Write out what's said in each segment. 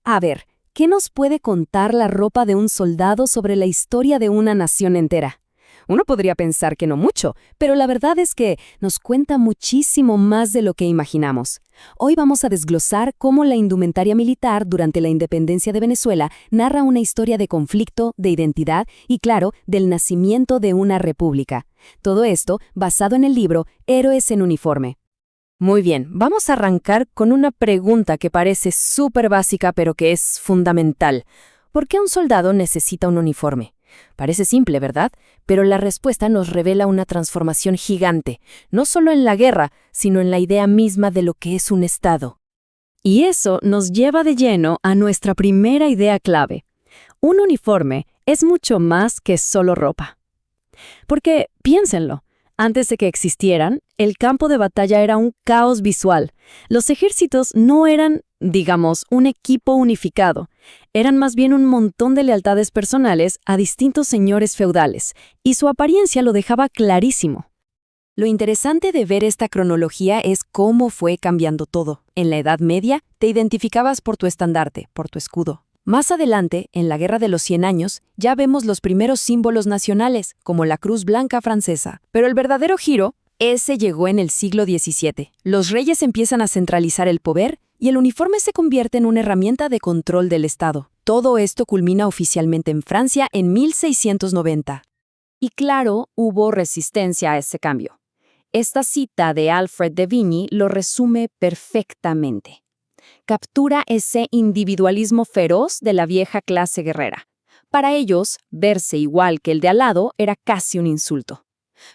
A ver, ¿qué nos puede contar la ropa de un soldado sobre la historia de una nación entera? Uno podría pensar que no mucho, pero la verdad es que nos cuenta muchísimo más de lo que imaginamos. Hoy vamos a desglosar cómo la indumentaria militar durante la independencia de Venezuela narra una historia de conflicto, de identidad y, claro, del nacimiento de una república. Todo esto basado en el libro Héroes en Uniforme. Muy bien, vamos a arrancar con una pregunta que parece súper básica pero que es fundamental. ¿Por qué un soldado necesita un uniforme? Parece simple, ¿verdad? Pero la respuesta nos revela una transformación gigante, no solo en la guerra, sino en la idea misma de lo que es un Estado. Y eso nos lleva de lleno a nuestra primera idea clave. Un uniforme es mucho más que solo ropa. Porque, piénsenlo, antes de que existieran, el campo de batalla era un caos visual. Los ejércitos no eran, digamos, un equipo unificado. Eran más bien un montón de lealtades personales a distintos señores feudales, y su apariencia lo dejaba clarísimo. Lo interesante de ver esta cronología es cómo fue cambiando todo. En la Edad Media, te identificabas por tu estandarte, por tu escudo. Más adelante, en la Guerra de los 100 Años, ya vemos los primeros símbolos nacionales, como la Cruz Blanca francesa. Pero el verdadero giro, ese llegó en el siglo XVII. Los reyes empiezan a centralizar el poder y el uniforme se convierte en una herramienta de control del Estado. Todo esto culmina oficialmente en Francia en 1690. Y claro, hubo resistencia a ese cambio. Esta cita de Alfred de Vigny lo resume perfectamente. Captura ese individualismo feroz de la vieja clase guerrera. Para ellos, verse igual que el de al lado era casi un insulto.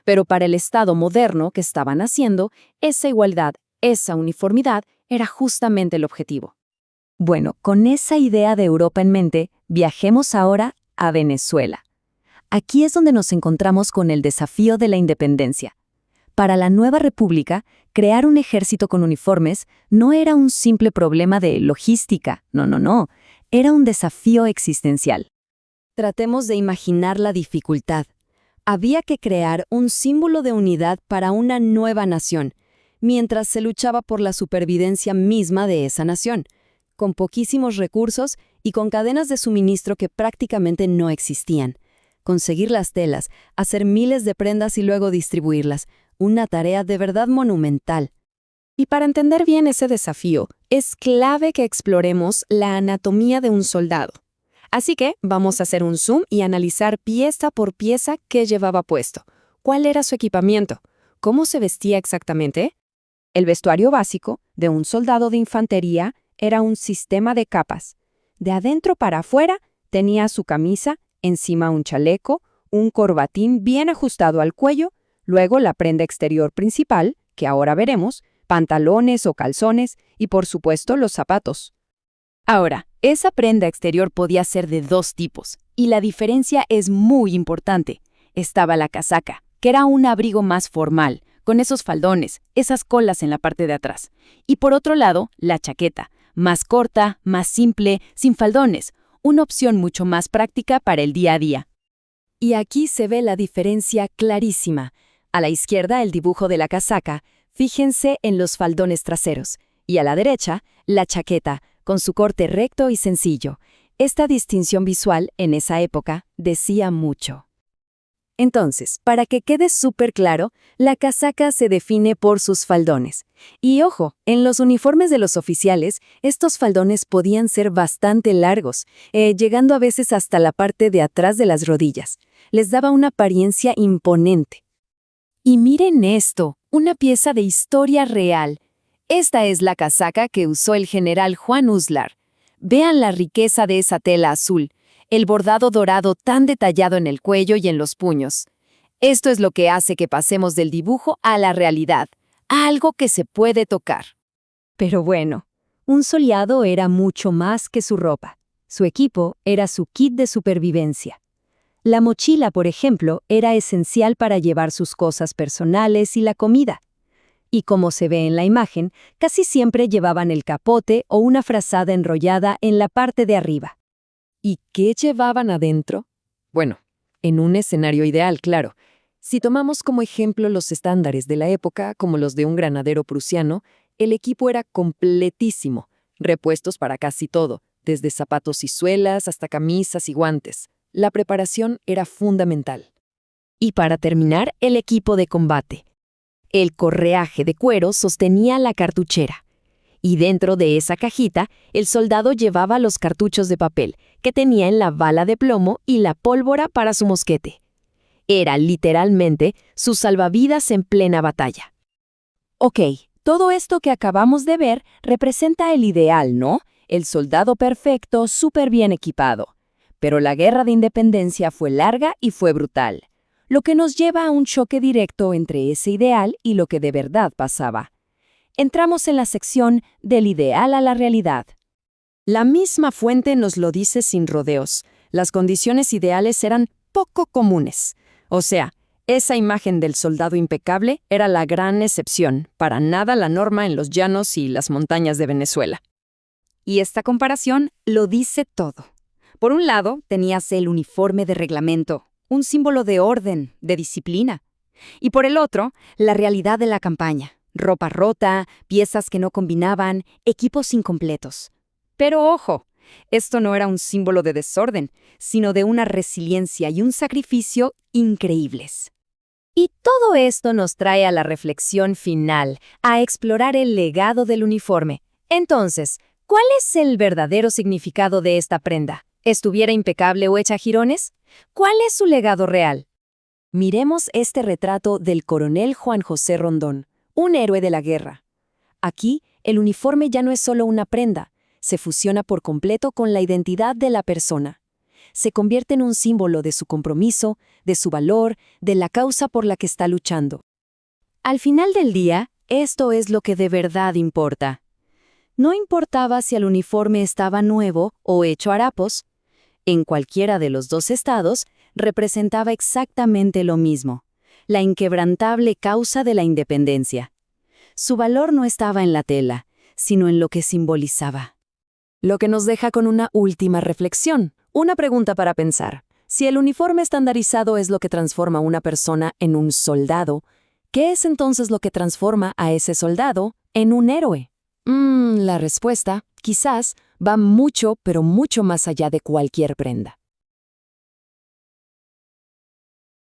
Pero para el Estado moderno que estaban haciendo, esa igualdad, esa uniformidad, era justamente el objetivo. Bueno, con esa idea de Europa en mente, viajemos ahora a Venezuela. Aquí es donde nos encontramos con el desafío de la independencia. Para la nueva república, crear un ejército con uniformes no era un simple problema de logística, no, era un desafío existencial. Tratemos de imaginar la dificultad. Había que crear un símbolo de unidad para una nueva nación, mientras se luchaba por la supervivencia misma de esa nación, con poquísimos recursos y con cadenas de suministro que prácticamente no existían. Conseguir las telas, hacer miles de prendas y luego distribuirlas, una tarea de verdad monumental. Y para entender bien ese desafío, es clave que exploremos la anatomía de un soldado. Así que vamos a hacer un zoom y analizar pieza por pieza qué llevaba puesto, cuál era su equipamiento, cómo se vestía exactamente. El vestuario básico de un soldado de infantería era un sistema de capas. De adentro para afuera tenía su camisa, encima un chaleco, un corbatín bien ajustado al cuello, luego la prenda exterior principal, que ahora veremos, pantalones o calzones y por supuesto los zapatos. Ahora, esa prenda exterior podía ser de dos tipos, y la diferencia es muy importante. Estaba la casaca, que era un abrigo más formal, con esos faldones, esas colas en la parte de atrás. Y por otro lado, la chaqueta, más corta, más simple, sin faldones, una opción mucho más práctica para el día a día. Y aquí se ve la diferencia clarísima. A la izquierda el dibujo de la casaca, fíjense en los faldones traseros, y a la derecha la chaqueta, con su corte recto y sencillo. Esta distinción visual, en esa época, decía mucho. Entonces, para que quede súper claro, la casaca se define por sus faldones. Y ojo, en los uniformes de los oficiales, estos faldones podían ser bastante largos, llegando a veces hasta la parte de atrás de las rodillas. Les daba una apariencia imponente. Y miren esto, una pieza de historia real. Esta es la casaca que usó el general Juan Uslar. Vean la riqueza de esa tela azul, el bordado dorado tan detallado en el cuello y en los puños. Esto es lo que hace que pasemos del dibujo a la realidad, a algo que se puede tocar. Pero bueno, un soldado era mucho más que su ropa. Su equipo era su kit de supervivencia. La mochila, por ejemplo, era esencial para llevar sus cosas personales y la comida. Y como se ve en la imagen, casi siempre llevaban el capote o una frazada enrollada en la parte de arriba. ¿Y qué llevaban adentro? Bueno, en un escenario ideal, claro. Si tomamos como ejemplo los estándares de la época, como los de un granadero prusiano, el equipo era completísimo, repuestos para casi todo, desde zapatos y suelas hasta camisas y guantes. La preparación era fundamental. Y para terminar, el equipo de combate. El correaje de cuero sostenía la cartuchera. Y dentro de esa cajita, el soldado llevaba los cartuchos de papel, que tenían la bala de plomo y la pólvora para su mosquete. Era literalmente su salvavidas en plena batalla. Ok, todo esto que acabamos de ver representa el ideal, ¿no? El soldado perfecto, súper bien equipado. Pero la guerra de independencia fue larga y fue brutal, lo que nos lleva a un choque directo entre ese ideal y lo que de verdad pasaba. Entramos en la sección del ideal a la realidad. La misma fuente nos lo dice sin rodeos. Las condiciones ideales eran poco comunes. O sea, esa imagen del soldado impecable era la gran excepción, para nada la norma en los llanos y las montañas de Venezuela. Y esta comparación lo dice todo. Por un lado, tenías el uniforme de reglamento, un símbolo de orden, de disciplina. Y por el otro, la realidad de la campaña. Ropa rota, piezas que no combinaban, equipos incompletos. Pero ojo, esto no era un símbolo de desorden, sino de una resiliencia y un sacrificio increíbles. Y todo esto nos trae a la reflexión final, a explorar el legado del uniforme. Entonces, ¿cuál es el verdadero significado de esta prenda? ¿Estuviera impecable o hecha a jirones? ¿Cuál es su legado real? Miremos este retrato del coronel Juan José Rondón, un héroe de la guerra. Aquí, el uniforme ya no es solo una prenda, se fusiona por completo con la identidad de la persona. Se convierte en un símbolo de su compromiso, de su valor, de la causa por la que está luchando. Al final del día, esto es lo que de verdad importa. No importaba si el uniforme estaba nuevo o hecho harapos, en cualquiera de los dos estados representaba exactamente lo mismo, la inquebrantable causa de la independencia. Su valor no estaba en la tela, sino en lo que simbolizaba. Lo que nos deja con una última reflexión, una pregunta para pensar. Si el uniforme estandarizado es lo que transforma a una persona en un soldado, ¿qué es entonces lo que transforma a ese soldado en un héroe? La respuesta, quizás, va mucho, pero mucho más allá de cualquier prenda.